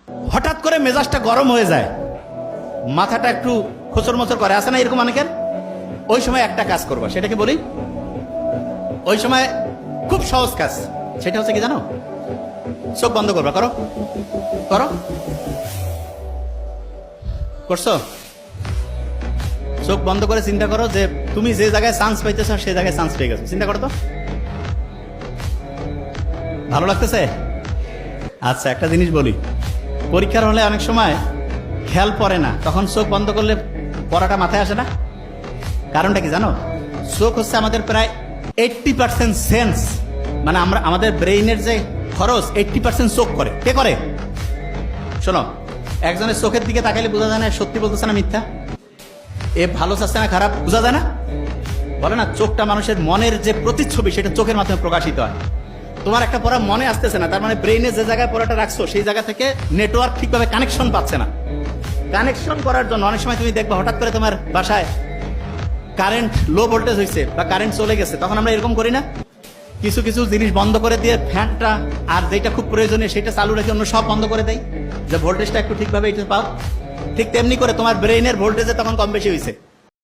হঠাৎ করে মেজাজটা গরম হয়ে যায়, মাথাটা একটু খোঁচর মোচর করে, আসে না এরকম অনেকের? ওই সময় একটা কাজ করবা, সেটাকে বলি, ওই সময় খুব সহজ কাজ, সেটা হচ্ছে কি জানো? চোখ বন্ধ করবা। করো করো, করছো? চোখ বন্ধ করে চিন্তা করো যে তুমি যে জায়গায় চান্স পাইতেছ সেই জায়গায় চান্স পেয়ে গেছো। চিন্তা করো তো, ভালো লাগতেছে? আচ্ছা, একটা জিনিস বলি, পরীক্ষার হলে অনেক সময় খেয়াল পড়ে না, তখন চোখ বন্ধ করলে পড়াটা মাথায় আসে না। কারণটা কি জানো? চোখ হচ্ছে আমাদের প্রায় 80% সেন্স, মানে আমরা আমাদের ব্রেইনের যে খরচ 80% চোখ করে। কে করে? শোনো, একজনের চোখের দিকে তাকাইলে বোঝা যায় না সত্যি বলতেছে না মিথ্যা, এ ভালো চাচ্ছে না খারাপ, বোঝা যায় না? বলে না, চোখটা মানুষের মনের যে প্রতিচ্ছবি সেটা চোখের মাধ্যমে প্রকাশিত হয়। তোমার একটা পড়া মনে আসতেছে না, তার মানে ব্রেইনে যে জায়গায় পড়াটা রাখছো সেই জায়গা থেকে নেটওয়ার্ক ঠিকভাবে কানেকশন পাচ্ছে না। কানেকশন করার জন্য অনেক সময় তুমি দেখবা হঠাৎ করে তোমার বাসায় কারেন্ট লো ভোল্টেজ হয়েছে বা কারেন্ট চলে গেছে, তখন আমরা এরকম করি না, কিছু কিছু জিনিস বন্ধ করে দিয়ে ফ্যানটা আর যেটা খুব প্রয়োজনীয় সেটা চালু রেখে অন্য সব বন্ধ করে দেয়, যে ভোল্টেজটা একটু ঠিকভাবে এটা পাও। ঠিক তেমনি করে তোমার ব্রেইনের ভোল্টেজে তখন কম বেশি হয়েছে,